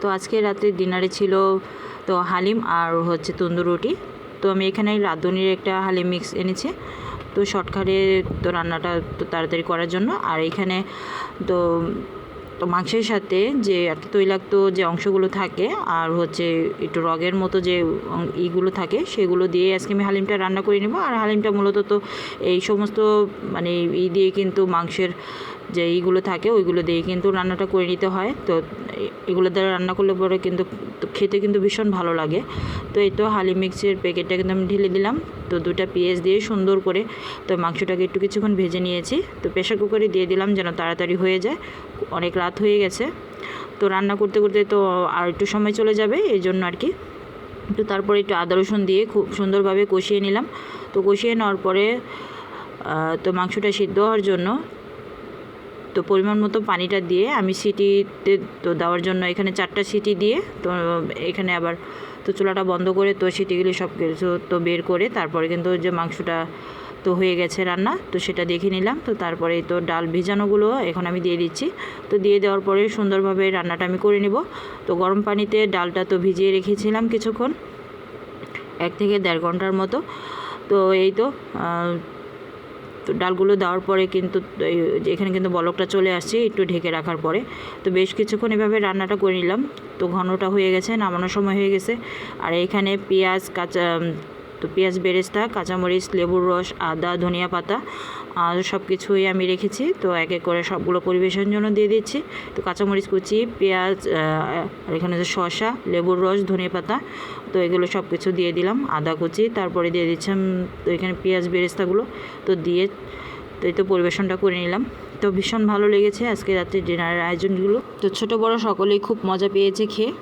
তো আজকে রাতে ডিনারে ছিল তো হালিম আর হচ্ছে তন্দুর রুটি। তো আমি এখানে রাঁধুনির একটা হালিম মিক্স এনেছি, তো শর্টকাটে তো রান্নাটা তো তাড়াতাড়ি করার জন্য। আর এখানে তো তো মাংসের সাথে যে আর কি তৈলাক্ত যে অংশগুলো থাকে আর হচ্ছে একটু রগের মতো যে ইগুলো থাকে সেগুলো দিয়ে আজকে আমি হালিমটা রান্না করে নেব। আর হালিমটা মূলত তো এই সমস্ত মানে দিয়ে কিন্তু মাংসের যে এইগুলো থাকে ওইগুলো দিয়ে কিন্তু রান্নাটা করে নিতে হয়। তো এগুলো দ্বারা রান্না করলে পরে কিন্তু খেতে কিন্তু ভীষণ ভালো লাগে। তো এই তো হালিম মিক্সের প্যাকেটটা কিন্তু আমি ঢেলে দিলাম। তো 2টা পেঁয়াজ দিয়ে সুন্দর করে তো মাংসটাকে একটু কিছুক্ষণ ভেজে নিয়েছি। তো প্রেশার কুকারে দিয়ে দিলাম যেন তাড়াতাড়ি হয়ে যায়, অনেক রাত হয়ে গেছে। তো রান্না করতে করতে তো আর একটু সময় চলে যাবে, এই জন্য আর কি। তো তারপরে একটু আদা রসুন দিয়ে খুব সুন্দরভাবে কষিয়ে নিলাম। তো কষিয়ে নেওয়ার পরে তো মাংসটা সিদ্ধ হওয়ার জন্য তো পরিমাণ মতো পানিটা দিয়ে আমি সিটিতে তো দেওয়ার জন্য এখানে 4টা সিটি দিয়ে তো এখানে আবার তো চুলাটা বন্ধ করে তো সিটিগুলি সব কিছু তো বের করে তারপরে কিন্তু যে মাংসটা তো হয়ে গেছে রান্না, তো সেটা দেখে নিলাম। তো তারপরে তো ডাল ভিজানোগুলো এখন আমি দিয়ে দিচ্ছি। তো দিয়ে দেওয়ার পরে সুন্দরভাবে রান্নাটা আমি করে নিব। তো গরম পানিতে ডালটা তো ভিজিয়ে রেখেছিলাম কিছুক্ষণ, 1 থেকে 1.5 ঘন্টার মতো। তো এই তো তো ডালগুলো দেওয়ার পরে কিন্তু এখানে কিন্তু বলকটা চলে আসছে একটু ঢেকে রাখার পরে। তো বেশ কিছুক্ষণ এভাবে রান্নাটা করে নিলাম। তো ঘনটা হয়ে গেছে, নামানোর সময় হয়ে গেছে। আর এখানে পেঁয়াজ পেঁয়াজ বেরেস্তা, কাঁচামরিচ, লেবুর রস, আদা, ধনিয়া পাতা আর সব কিছুই আমি রেখেছি। তো এক এক করে সবগুলো পরিবেশনের জন্য দিয়ে দিচ্ছি। তো কাঁচামরিচ কুচি, পেঁয়াজ আর এখানে যে শসা, লেবুর রস, ধনিয়া পাতা, তো এগুলো সব কিছু দিয়ে দিলাম। আদা কুচি, তারপরে দিয়ে দিচ্ছিলাম তো এখানে পেঁয়াজ বেরেস্তাগুলো তো দিয়ে তো এই তো পরিবেশনটা করে নিলাম। তো ভীষণ ভালো লেগেছে আজকে রাত্রে ডিনারের আয়োজনগুলো। তো ছোটো বড়ো সকলেই খুব মজা পেয়েছে খেয়ে।